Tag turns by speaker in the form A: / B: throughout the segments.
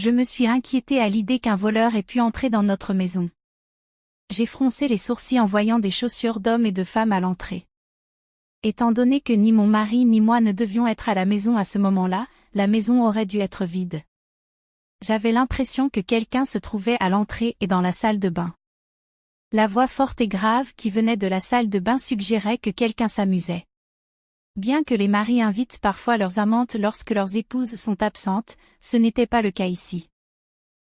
A: Je me suis inquiétée à l'idée qu'un voleur ait pu entrer dans notre maison. J'ai froncé les sourcils en voyant des chaussures d'hommes et de femmes à l'entrée. Étant donné que ni mon mari ni moi ne devions être à la maison à ce moment-là, la maison aurait dû être vide. J'avais l'impression que quelqu'un se trouvait à l'entrée et dans la salle de bain. La voix forte et grave qui venait de la salle de bain suggérait que quelqu'un s'amusait. Bien que les maris invitent parfois leurs amantes lorsque leurs épouses sont absentes, ce n'était pas le cas ici.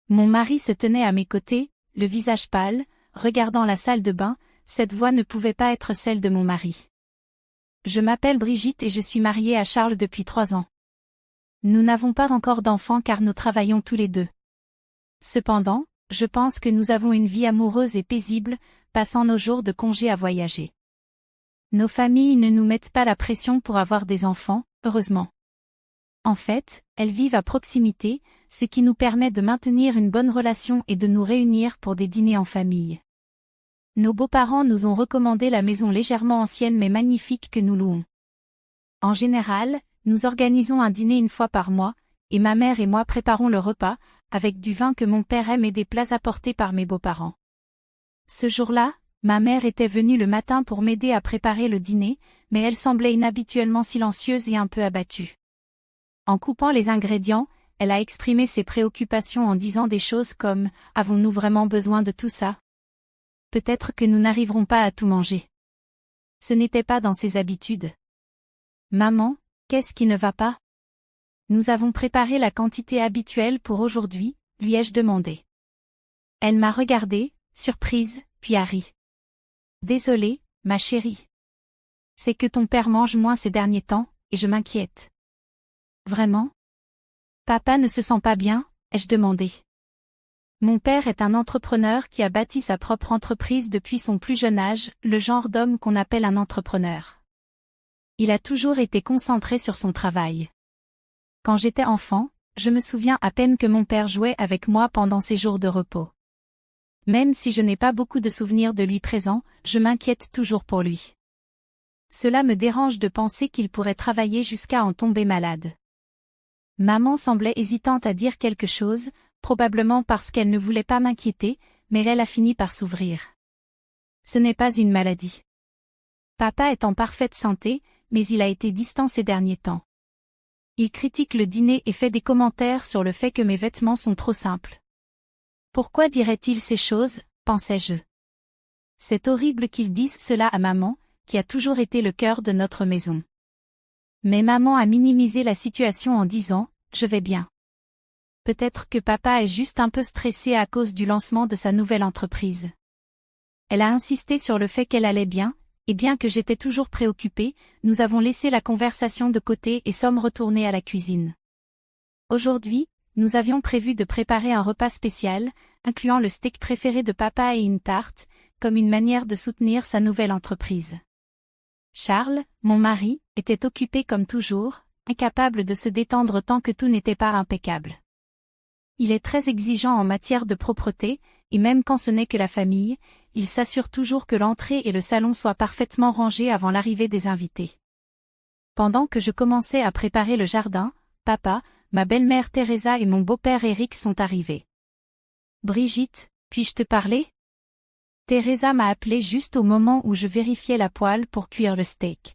A: Mon mari se tenait à mes côtés, le visage pâle, regardant la salle de bain. Cette voix ne pouvait pas être celle de mon mari. Je m'appelle Brigitte et je suis mariée à Charles depuis 3 ans. Nous n'avons pas encore d'enfants car nous travaillons tous les deux. Cependant, je pense que nous avons une vie amoureuse et paisible, passant nos jours de congé à voyager. Nos familles ne nous mettent pas la pression pour avoir des enfants, heureusement. En fait, elles vivent à proximité, ce qui nous permet de maintenir une bonne relation et de nous réunir pour des dîners en famille. Nos beaux-parents nous ont recommandé la maison légèrement ancienne mais magnifique que nous louons. En général, nous organisons un dîner une fois par mois, et ma mère et moi préparons le repas, avec du vin que mon père aime et des plats apportés par mes beaux-parents. Ce jour-là, ma mère était venue le matin pour m'aider à préparer le dîner, mais elle semblait inhabituellement silencieuse et un peu abattue. En coupant les ingrédients, elle a exprimé ses préoccupations en disant des choses comme « Avons-nous vraiment besoin de tout ça ? Peut-être que nous n'arriverons pas à tout manger. » Ce n'était pas dans ses habitudes. « Maman, qu'est-ce qui ne va pas ? Nous avons préparé la quantité habituelle pour aujourd'hui, lui ai-je demandé. Elle m'a regardée, surprise, puis a ri. Désolée, ma chérie. C'est que ton père mange moins ces derniers temps, et je m'inquiète. Vraiment ? Papa ne se sent pas bien, ai-je demandé. Mon père est un entrepreneur qui a bâti sa propre entreprise depuis son plus jeune âge, le genre d'homme qu'on appelle un entrepreneur. Il a toujours été concentré sur son travail. Quand j'étais enfant, je me souviens à peine que mon père jouait avec moi pendant ses jours de repos. Même si je n'ai pas beaucoup de souvenirs de lui présent, je m'inquiète toujours pour lui. Cela me dérange de penser qu'il pourrait travailler jusqu'à en tomber malade. Maman semblait hésitante à dire quelque chose, probablement parce qu'elle ne voulait pas m'inquiéter, mais elle a fini par s'ouvrir. Ce n'est pas une maladie. Papa est en parfaite santé, mais il a été distant ces derniers temps. Il critique le dîner et fait des commentaires sur le fait que mes vêtements sont trop simples. Pourquoi dirait-il ces choses, pensais-je. C'est horrible qu'il dise cela à maman, qui a toujours été le cœur de notre maison. Mais maman a minimisé la situation en disant « Je vais bien ». Peut-être que papa est juste un peu stressé à cause du lancement de sa nouvelle entreprise. Elle a insisté sur le fait qu'elle allait bien, et bien que j'étais toujours préoccupée, nous avons laissé la conversation de côté et sommes retournés à la cuisine. Aujourd'hui, nous avions prévu de préparer un repas spécial, incluant le steak préféré de papa et une tarte, comme une manière de soutenir sa nouvelle entreprise. Charles, mon mari, était occupé comme toujours, incapable de se détendre tant que tout n'était pas impeccable. Il est très exigeant en matière de propreté, et même quand ce n'est que la famille, il s'assure toujours que l'entrée et le salon soient parfaitement rangés avant l'arrivée des invités. Pendant que je commençais à préparer le jardin, papa, ma belle-mère Teresa et mon beau-père Eric sont arrivés. « Brigitte, puis-je te parler ?» Teresa m'a appelé juste au moment où je vérifiais la poêle pour cuire le steak.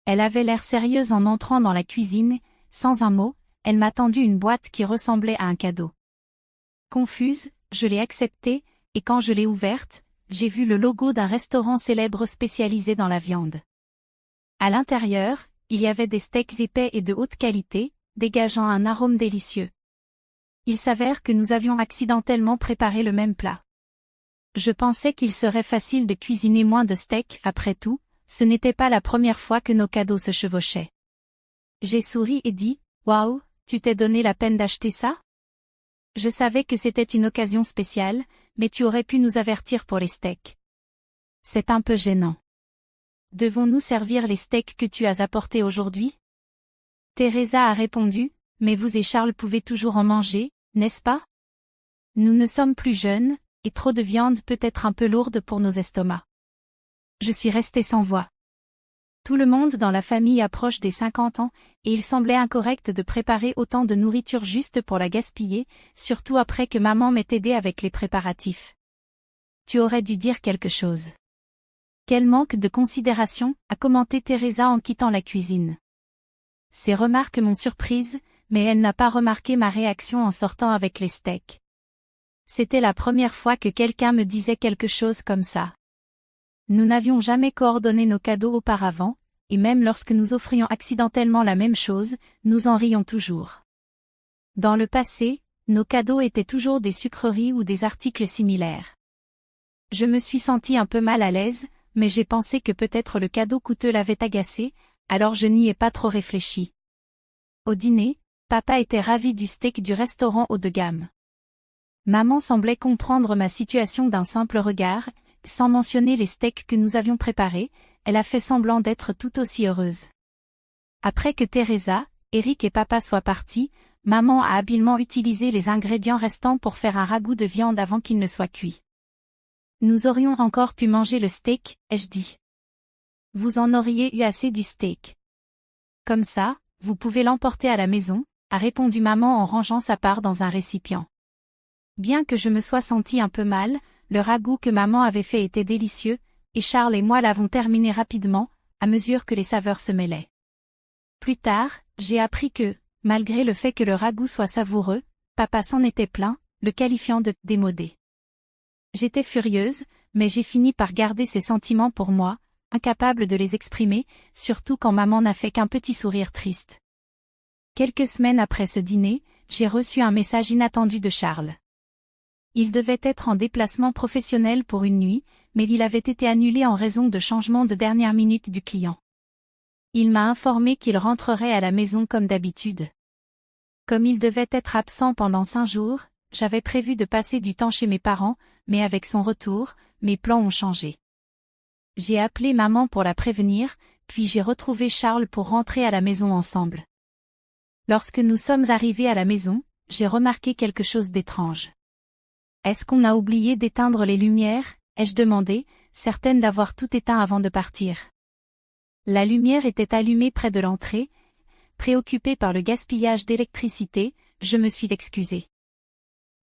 A: Elle avait l'air sérieuse en entrant dans la cuisine, sans un mot, elle m'a tendu une boîte qui ressemblait à un cadeau. Confuse, je l'ai acceptée, et quand je l'ai ouverte, j'ai vu le logo d'un restaurant célèbre spécialisé dans la viande. À l'intérieur, il y avait des steaks épais et de haute qualité, dégageant un arôme délicieux. Il s'avère que nous avions accidentellement préparé le même plat. Je pensais qu'il serait facile de cuisiner moins de steaks, après tout, ce n'était pas la première fois que nos cadeaux se chevauchaient. J'ai souri et dit, « Waouh, tu t'es donné la peine d'acheter ça ? Je savais que c'était une occasion spéciale, mais tu aurais pu nous avertir pour les steaks. C'est un peu gênant. Devons-nous servir les steaks que tu as apportés aujourd'hui ? » Teresa a répondu, « Mais vous et Charles pouvez toujours en manger, n'est-ce pas ? Nous ne sommes plus jeunes, et trop de viande peut être un peu lourde pour nos estomacs. » Je suis restée sans voix. Tout le monde dans la famille approche des 50 ans, et il semblait incorrect de préparer autant de nourriture juste pour la gaspiller, surtout après que maman m'ait aidé avec les préparatifs. Tu aurais dû dire quelque chose. Quel manque de considération, a commenté Teresa en quittant la cuisine. Ces remarques m'ont surprise, mais elle n'a pas remarqué ma réaction en sortant avec les steaks. C'était la première fois que quelqu'un me disait quelque chose comme ça. Nous n'avions jamais coordonné nos cadeaux auparavant, et même lorsque nous offrions accidentellement la même chose, nous en rions toujours. Dans le passé, nos cadeaux étaient toujours des sucreries ou des articles similaires. Je me suis sentie un peu mal à l'aise, mais j'ai pensé que peut-être le cadeau coûteux l'avait agacé, alors je n'y ai pas trop réfléchi. Au dîner, papa était ravi du steak du restaurant haut de gamme. Maman semblait comprendre ma situation d'un simple regard, sans mentionner les steaks que nous avions préparés, elle a fait semblant d'être tout aussi heureuse. Après que Teresa, Eric et papa soient partis, maman a habilement utilisé les ingrédients restants pour faire un ragoût de viande avant qu'il ne soit cuit. Nous aurions encore pu manger le steak, ai-je dit. Vous en auriez eu assez du steak. Comme ça, vous pouvez l'emporter à la maison, a répondu maman en rangeant sa part dans un récipient. Bien que je me sois sentie un peu mal, le ragoût que maman avait fait était délicieux, et Charles et moi l'avons terminé rapidement, à mesure que les saveurs se mêlaient. Plus tard, j'ai appris que, malgré le fait que le ragoût soit savoureux, papa s'en était plaint, le qualifiant de « démodé ». J'étais furieuse, mais j'ai fini par garder ces sentiments pour moi, incapable de les exprimer, surtout quand maman n'a fait qu'un petit sourire triste. Quelques semaines après ce dîner, j'ai reçu un message inattendu de Charles. Il devait être en déplacement professionnel pour une nuit, mais il avait été annulé en raison de changements de dernière minute du client. Il m'a informé qu'il rentrerait à la maison comme d'habitude. Comme il devait être absent pendant 5 jours, j'avais prévu de passer du temps chez mes parents, mais avec son retour, mes plans ont changé. J'ai appelé maman pour la prévenir, puis j'ai retrouvé Charles pour rentrer à la maison ensemble. Lorsque nous sommes arrivés à la maison, j'ai remarqué quelque chose d'étrange. Est-ce qu'on a oublié d'éteindre les lumières, ai-je demandé, certaine d'avoir tout éteint avant de partir. La lumière était allumée près de l'entrée. Préoccupée par le gaspillage d'électricité, je me suis excusée.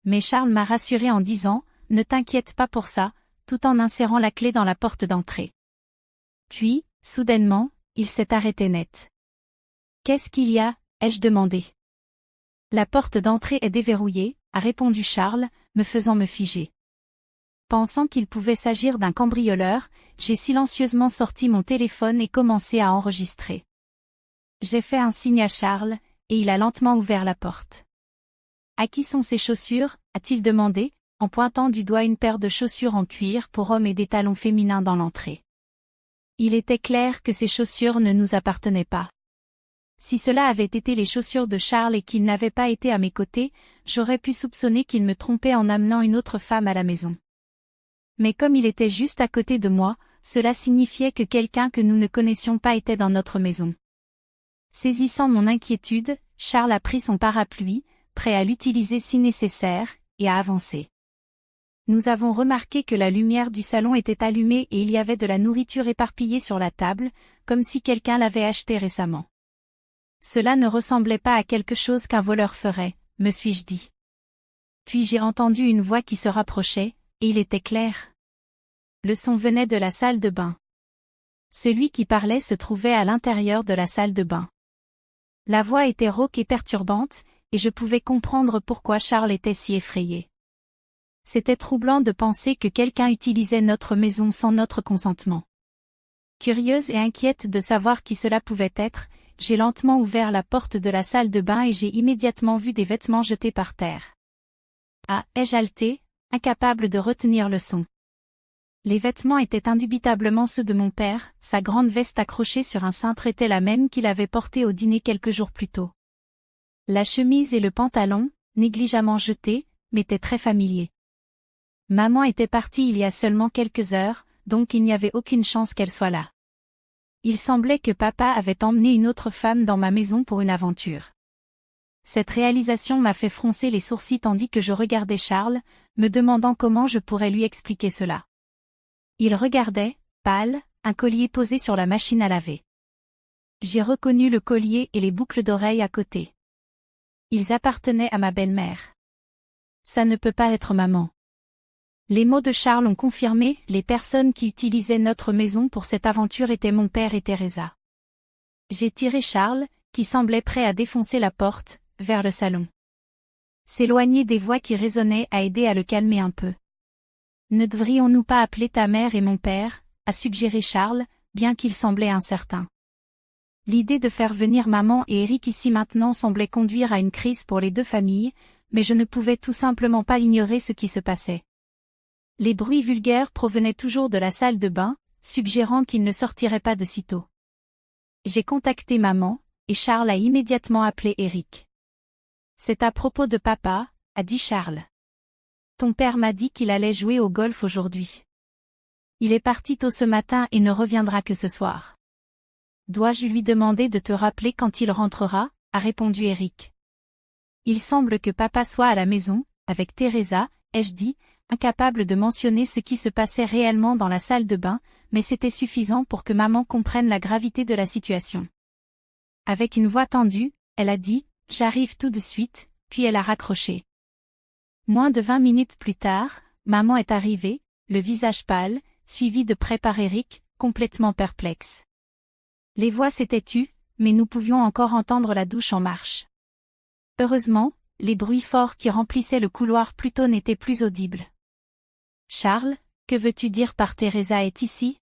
A: Mais Charles m'a rassurée en disant « Ne t'inquiète pas pour ça », tout en insérant la clé dans la porte d'entrée. Puis, soudainement, il s'est arrêté net. « Qu'est-ce qu'il y a ?» ai-je demandé. « La porte d'entrée est déverrouillée », a répondu Charles, me faisant me figer. Pensant qu'il pouvait s'agir d'un cambrioleur, j'ai silencieusement sorti mon téléphone et commencé à enregistrer. J'ai fait un signe à Charles, et il a lentement ouvert la porte. « À qui sont ces chaussures ?» a-t-il demandé, en pointant du doigt une paire de chaussures en cuir pour homme et des talons féminins dans l'entrée. Il était clair que ces chaussures ne nous appartenaient pas. Si cela avait été les chaussures de Charles et qu'il n'avait pas été à mes côtés, j'aurais pu soupçonner qu'il me trompait en amenant une autre femme à la maison. Mais comme il était juste à côté de moi, cela signifiait que quelqu'un que nous ne connaissions pas était dans notre maison. Saisissant mon inquiétude, Charles a pris son parapluie, prêt à l'utiliser si nécessaire, et a avancé. Nous avons remarqué que la lumière du salon était allumée et il y avait de la nourriture éparpillée sur la table, comme si quelqu'un l'avait achetée récemment. Cela ne ressemblait pas à quelque chose qu'un voleur ferait, me suis-je dit. Puis j'ai entendu une voix qui se rapprochait, et il était clair. Le son venait de la salle de bain. Celui qui parlait se trouvait à l'intérieur de la salle de bain. La voix était rauque et perturbante, et je pouvais comprendre pourquoi Charles était si effrayé. C'était troublant de penser que quelqu'un utilisait notre maison sans notre consentement. Curieuse et inquiète de savoir qui cela pouvait être, j'ai lentement ouvert la porte de la salle de bain et j'ai immédiatement vu des vêtements jetés par terre. Ah, ai-je haleté, incapable de retenir le son. Les vêtements étaient indubitablement ceux de mon père, sa grande veste accrochée sur un cintre était la même qu'il avait portée au dîner quelques jours plus tôt. La chemise et le pantalon, négligemment jetés, m'étaient très familiers. Maman était partie il y a seulement quelques heures, donc il n'y avait aucune chance qu'elle soit là. Il semblait que papa avait emmené une autre femme dans ma maison pour une aventure. Cette réalisation m'a fait froncer les sourcils tandis que je regardais Charles, me demandant comment je pourrais lui expliquer cela. Il regardait, pâle, un collier posé sur la machine à laver. J'ai reconnu le collier et les boucles d'oreilles à côté. Ils appartenaient à ma belle-mère. Ça ne peut pas être maman. Les mots de Charles ont confirmé, les personnes qui utilisaient notre maison pour cette aventure étaient mon père et Teresa. J'ai tiré Charles, qui semblait prêt à défoncer la porte, vers le salon. S'éloigner des voix qui résonnaient a aidé à le calmer un peu. Ne devrions-nous pas appeler ta mère et mon père, a suggéré Charles, bien qu'il semblait incertain. L'idée de faire venir maman et Eric ici maintenant semblait conduire à une crise pour les deux familles, mais je ne pouvais tout simplement pas ignorer ce qui se passait. Les bruits vulgaires provenaient toujours de la salle de bain, suggérant qu'ils ne sortiraient pas de sitôt. J'ai contacté maman, et Charles a immédiatement appelé Eric. C'est à propos de papa, a dit Charles. Ton père m'a dit qu'il allait jouer au golf aujourd'hui. Il est parti tôt ce matin et ne reviendra que ce soir. Dois-je lui demander de te rappeler quand il rentrera, a répondu Eric. Il semble que papa soit à la maison, avec Teresa, ai-je dit, incapable de mentionner ce qui se passait réellement dans la salle de bain, mais c'était suffisant pour que maman comprenne la gravité de la situation. Avec une voix tendue, elle a dit « J'arrive tout de suite », puis elle a raccroché. Moins de 20 minutes plus tard, maman est arrivée, le visage pâle, suivie de près par Eric, complètement perplexe. Les voix s'étaient tues, mais nous pouvions encore entendre la douche en marche. Heureusement, les bruits forts qui remplissaient le couloir plus tôt n'étaient plus audibles. « Charles, que veux-tu dire par Teresa est ici ?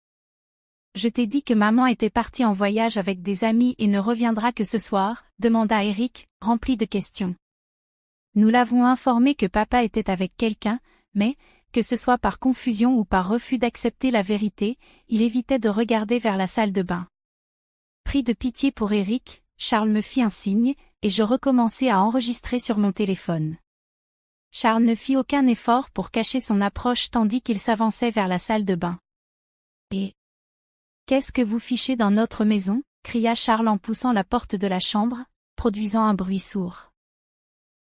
A: Je t'ai dit que maman était partie en voyage avec des amis et ne reviendra que ce soir, demanda Eric, rempli de questions. Nous l'avons informé que papa était avec quelqu'un, mais, que ce soit par confusion ou par refus d'accepter la vérité, il évitait de regarder vers la salle de bain. Pris de pitié pour Eric, Charles me fit un signe, et je recommençai à enregistrer sur mon téléphone. Charles ne fit aucun effort pour cacher son approche tandis qu'il s'avançait vers la salle de bain. « Et qu'est-ce que vous fichez dans notre maison ?» cria Charles en poussant la porte de la chambre, produisant un bruit sourd.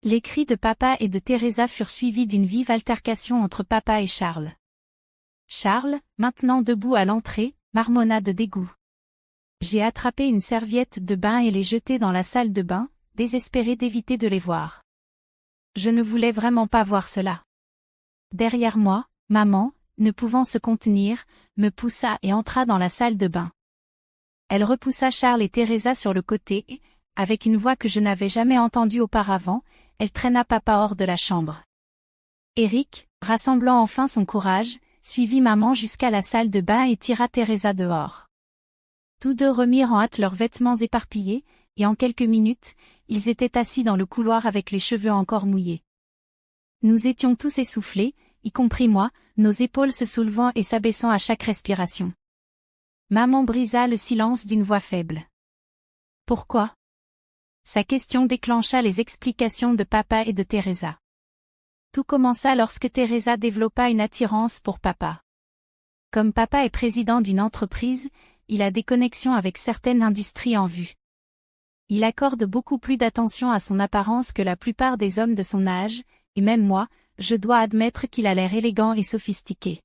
A: Les cris de papa et de Teresa furent suivis d'une vive altercation entre papa et Charles. Charles, maintenant debout à l'entrée, marmonna de dégoût. J'ai attrapé une serviette de bain et l'ai jetée dans la salle de bain, désespéré d'éviter de les voir. Je ne voulais vraiment pas voir cela. Derrière moi, maman, ne pouvant se contenir, me poussa et entra dans la salle de bain. Elle repoussa Charles et Teresa sur le côté et, avec une voix que je n'avais jamais entendue auparavant, elle traîna papa hors de la chambre. Eric, rassemblant enfin son courage, suivit maman jusqu'à la salle de bain et tira Teresa dehors. Tous deux remirent en hâte leurs vêtements éparpillés, et en quelques minutes, ils étaient assis dans le couloir avec les cheveux encore mouillés. Nous étions tous essoufflés, y compris moi, nos épaules se soulevant et s'abaissant à chaque respiration. Maman brisa le silence d'une voix faible. « Pourquoi ?» Sa question déclencha les explications de papa et de Teresa. Tout commença lorsque Teresa développa une attirance pour papa. Comme papa est président d'une entreprise, il a des connexions avec certaines industries en vue. Il accorde beaucoup plus d'attention à son apparence que la plupart des hommes de son âge, et même moi, je dois admettre qu'il a l'air élégant et sophistiqué.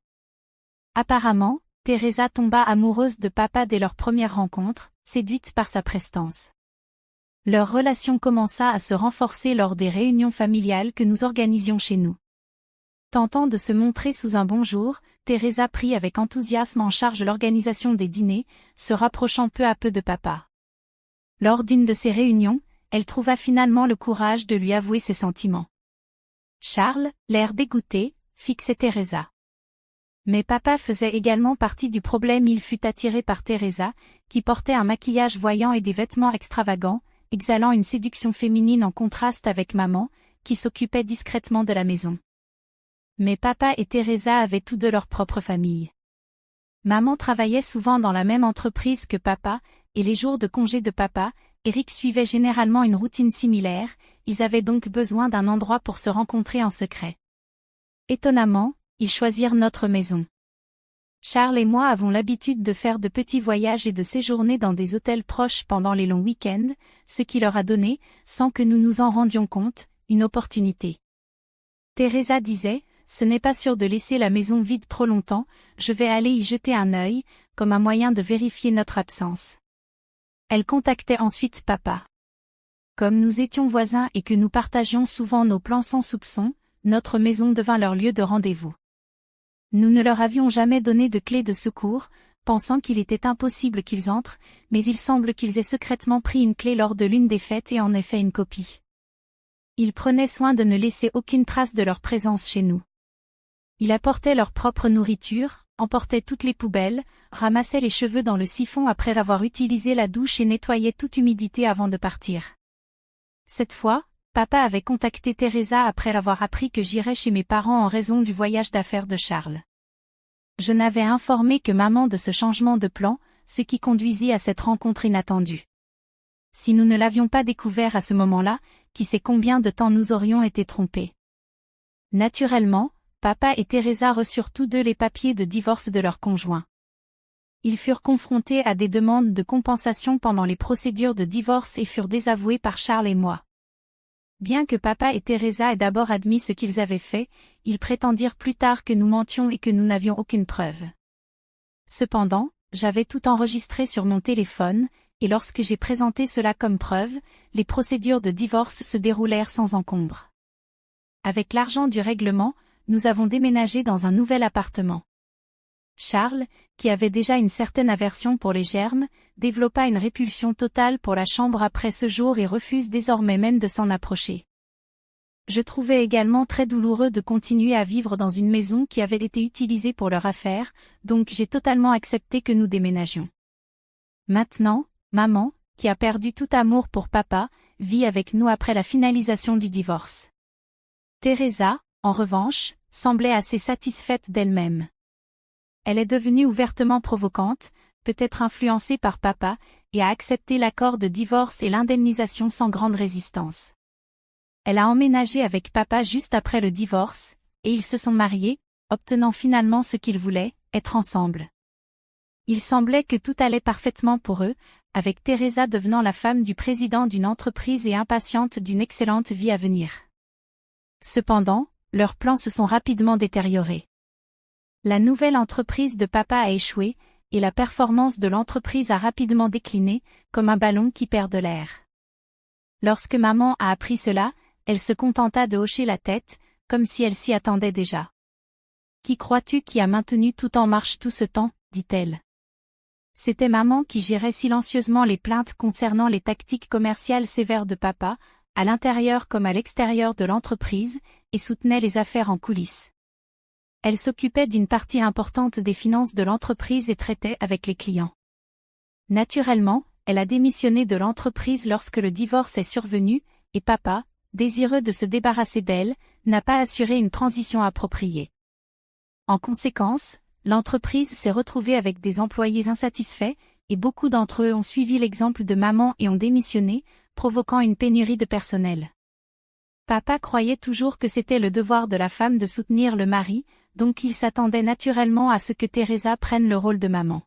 A: Apparemment, Teresa tomba amoureuse de papa dès leur première rencontre, séduite par sa prestance. Leur relation commença à se renforcer lors des réunions familiales que nous organisions chez nous. Tentant de se montrer sous un bon jour, Teresa prit avec enthousiasme en charge l'organisation des dîners, se rapprochant peu à peu de papa. Lors d'une de ces réunions, elle trouva finalement le courage de lui avouer ses sentiments. Charles, l'air dégoûté, fixait Teresa. Mais papa faisait également partie du problème. Il fut attiré par Teresa, qui portait un maquillage voyant et des vêtements extravagants, exhalant une séduction féminine en contraste avec maman, qui s'occupait discrètement de la maison. Mais papa et Teresa avaient tous deux leur propre famille. Maman travaillait souvent dans la même entreprise que papa, et les jours de congé de papa, Eric suivait généralement une routine similaire, ils avaient donc besoin d'un endroit pour se rencontrer en secret. Étonnamment, ils choisirent notre maison. Charles et moi avons l'habitude de faire de petits voyages et de séjourner dans des hôtels proches pendant les longs week-ends, ce qui leur a donné, sans que nous nous en rendions compte, une opportunité. Teresa disait, « Ce n'est pas sûr de laisser la maison vide trop longtemps, je vais aller y jeter un œil, comme un moyen de vérifier notre absence. » Elle contactait ensuite papa. Comme nous étions voisins et que nous partagions souvent nos plans sans soupçon, notre maison devint leur lieu de rendez-vous. Nous ne leur avions jamais donné de clé de secours, pensant qu'il était impossible qu'ils entrent, mais il semble qu'ils aient secrètement pris une clé lors de l'une des fêtes et en aient fait une copie. Ils prenaient soin de ne laisser aucune trace de leur présence chez nous. Ils apportaient leur propre nourriture, emportaient toutes les poubelles, ramassaient les cheveux dans le siphon après avoir utilisé la douche et nettoyaient toute humidité avant de partir. Cette fois, papa avait contacté Teresa après avoir appris que j'irais chez mes parents en raison du voyage d'affaires de Charles. Je n'avais informé que maman de ce changement de plan, ce qui conduisit à cette rencontre inattendue. Si nous ne l'avions pas découvert à ce moment-là, qui sait combien de temps nous aurions été trompés. Naturellement, papa et Teresa reçurent tous deux les papiers de divorce de leurs conjoints. Ils furent confrontés à des demandes de compensation pendant les procédures de divorce et furent désavoués par Charles et moi. Bien que papa et Teresa aient d'abord admis ce qu'ils avaient fait, ils prétendirent plus tard que nous mentions et que nous n'avions aucune preuve. Cependant, j'avais tout enregistré sur mon téléphone, et lorsque j'ai présenté cela comme preuve, les procédures de divorce se déroulèrent sans encombre. Avec l'argent du règlement, nous avons déménagé dans un nouvel appartement. Charles, qui avait déjà une certaine aversion pour les germes, développa une répulsion totale pour la chambre après ce jour et refuse désormais même de s'en approcher. Je trouvais également très douloureux de continuer à vivre dans une maison qui avait été utilisée pour leur affaire, donc j'ai totalement accepté que nous déménagions. Maintenant, maman, qui a perdu tout amour pour papa, vit avec nous après la finalisation du divorce. Teresa, en revanche, semblait assez satisfaite d'elle-même. Elle est devenue ouvertement provocante, peut-être influencée par papa, et a accepté l'accord de divorce et l'indemnisation sans grande résistance. Elle a emménagé avec papa juste après le divorce, et ils se sont mariés, obtenant finalement ce qu'ils voulaient, être ensemble. Il semblait que tout allait parfaitement pour eux, avec Teresa devenant la femme du président d'une entreprise et impatiente d'une excellente vie à venir. Cependant, leurs plans se sont rapidement détériorés. La nouvelle entreprise de papa a échoué, et la performance de l'entreprise a rapidement décliné, comme un ballon qui perd de l'air. Lorsque maman a appris cela, elle se contenta de hocher la tête, comme si elle s'y attendait déjà. « Qui crois-tu qui a maintenu tout en marche tout ce temps ?» dit-elle. C'était maman qui gérait silencieusement les plaintes concernant les tactiques commerciales sévères de papa, à l'intérieur comme à l'extérieur de l'entreprise, et soutenait les affaires en coulisses. Elle s'occupait d'une partie importante des finances de l'entreprise et traitait avec les clients. Naturellement, elle a démissionné de l'entreprise lorsque le divorce est survenu, et papa, désireux de se débarrasser d'elle, n'a pas assuré une transition appropriée. En conséquence, l'entreprise s'est retrouvée avec des employés insatisfaits, et beaucoup d'entre eux ont suivi l'exemple de maman et ont démissionné, provoquant une pénurie de personnel. Papa croyait toujours que c'était le devoir de la femme de soutenir le mari, donc il s'attendait naturellement à ce que Teresa prenne le rôle de maman.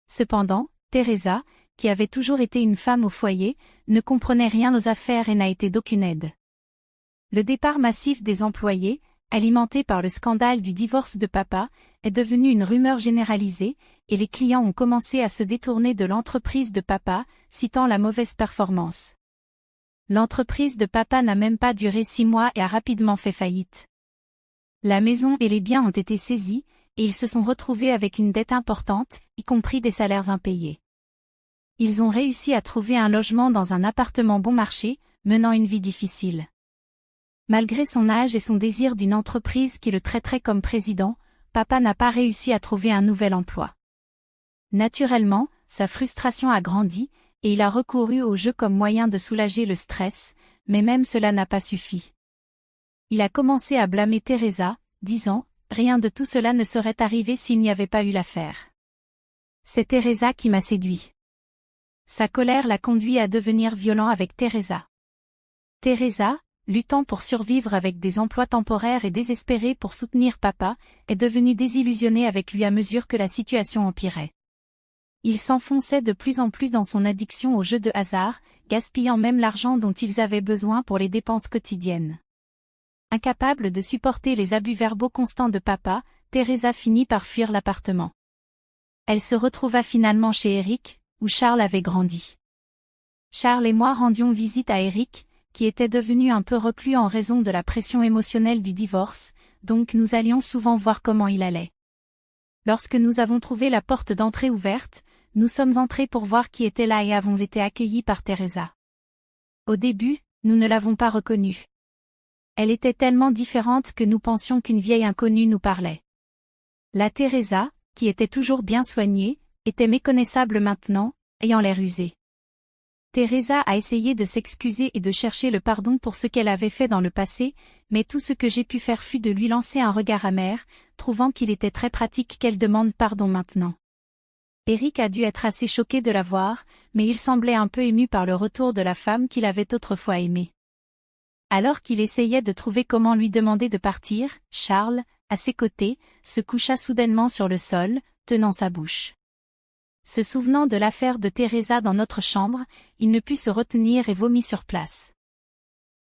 A: Cependant, Teresa, qui avait toujours été une femme au foyer, ne comprenait rien aux affaires et n'a été d'aucune aide. Le départ massif des employés, alimenté par le scandale du divorce de papa, est devenu une rumeur généralisée, et les clients ont commencé à se détourner de l'entreprise de papa, citant la mauvaise performance. L'entreprise de papa n'a même pas duré 6 mois et a rapidement fait faillite. La maison et les biens ont été saisis, et ils se sont retrouvés avec une dette importante, y compris des salaires impayés. Ils ont réussi à trouver un logement dans un appartement bon marché, menant une vie difficile. Malgré son âge et son désir d'une entreprise qui le traiterait comme président, papa n'a pas réussi à trouver un nouvel emploi. Naturellement, sa frustration a grandi, et il a recouru au jeu comme moyen de soulager le stress, mais même cela n'a pas suffi. Il a commencé à blâmer Teresa, disant « Rien de tout cela ne serait arrivé s'il n'y avait pas eu l'affaire. C'est Teresa qui m'a séduit. » Sa colère l'a conduit à devenir violent avec Teresa. Teresa, luttant pour survivre avec des emplois temporaires et désespérée pour soutenir papa, est devenue désillusionnée avec lui à mesure que la situation empirait. Il s'enfonçait de plus en plus dans son addiction aux jeux de hasard, gaspillant même l'argent dont ils avaient besoin pour les dépenses quotidiennes. Incapable de supporter les abus verbaux constants de papa, Teresa finit par fuir l'appartement. Elle se retrouva finalement chez Eric, où Charles avait grandi. Charles et moi rendions visite à Eric, qui était devenu un peu reclus en raison de la pression émotionnelle du divorce, donc nous allions souvent voir comment il allait. Lorsque nous avons trouvé la porte d'entrée ouverte, nous sommes entrés pour voir qui était là et avons été accueillis par Teresa. Au début, nous ne l'avons pas reconnue. Elle était tellement différente que nous pensions qu'une vieille inconnue nous parlait. La Teresa, qui était toujours bien soignée, était méconnaissable maintenant, ayant l'air usée. Teresa a essayé de s'excuser et de chercher le pardon pour ce qu'elle avait fait dans le passé, mais tout ce que j'ai pu faire fut de lui lancer un regard amer, trouvant qu'il était très pratique qu'elle demande pardon maintenant. Eric a dû être assez choqué de la voir, mais il semblait un peu ému par le retour de la femme qu'il avait autrefois aimée. Alors qu'il essayait de trouver comment lui demander de partir, Charles, à ses côtés, se coucha soudainement sur le sol, tenant sa bouche. Se souvenant de l'affaire de Teresa dans notre chambre, il ne put se retenir et vomit sur place.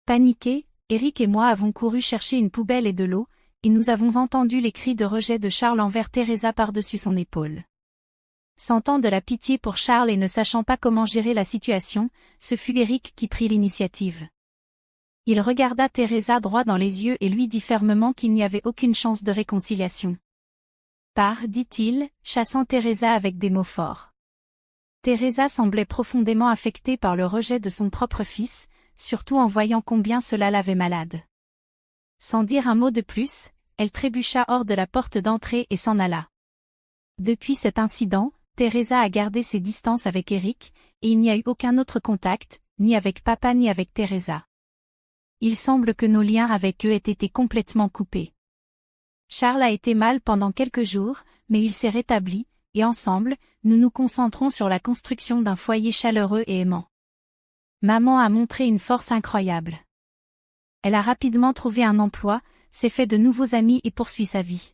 A: Paniqués, Eric et moi avons couru chercher une poubelle et de l'eau, et nous avons entendu les cris de rejet de Charles envers Teresa par-dessus son épaule. Sentant de la pitié pour Charles et ne sachant pas comment gérer la situation, ce fut Eric qui prit l'initiative. Il regarda Teresa droit dans les yeux et lui dit fermement qu'il n'y avait aucune chance de réconciliation. Pars, dit-il, chassant Teresa avec des mots forts. Teresa semblait profondément affectée par le rejet de son propre fils, surtout en voyant combien cela l'avait malade. Sans dire un mot de plus, elle trébucha hors de la porte d'entrée et s'en alla. Depuis cet incident, Teresa a gardé ses distances avec Eric, et il n'y a eu aucun autre contact, ni avec papa ni avec Teresa. Il semble que nos liens avec eux aient été complètement coupés. Charles a été mal pendant quelques jours, mais il s'est rétabli, et ensemble, nous nous concentrons sur la construction d'un foyer chaleureux et aimant. Maman a montré une force incroyable. Elle a rapidement trouvé un emploi, s'est fait de nouveaux amis et poursuit sa vie.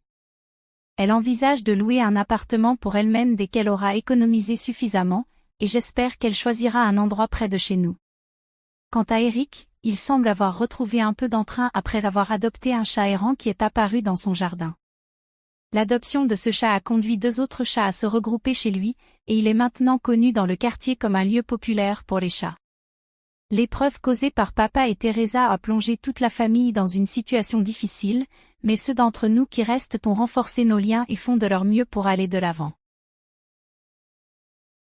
A: Elle envisage de louer un appartement pour elle-même dès qu'elle aura économisé suffisamment, et j'espère qu'elle choisira un endroit près de chez nous. Quant à Eric, il semble avoir retrouvé un peu d'entrain après avoir adopté un chat errant qui est apparu dans son jardin. L'adoption de ce chat a conduit 2 autres chats à se regrouper chez lui, et il est maintenant connu dans le quartier comme un lieu populaire pour les chats. L'épreuve causée par papa et Teresa a plongé toute la famille dans une situation difficile, mais ceux d'entre nous qui restent ont renforcé nos liens et font de leur mieux pour aller de l'avant.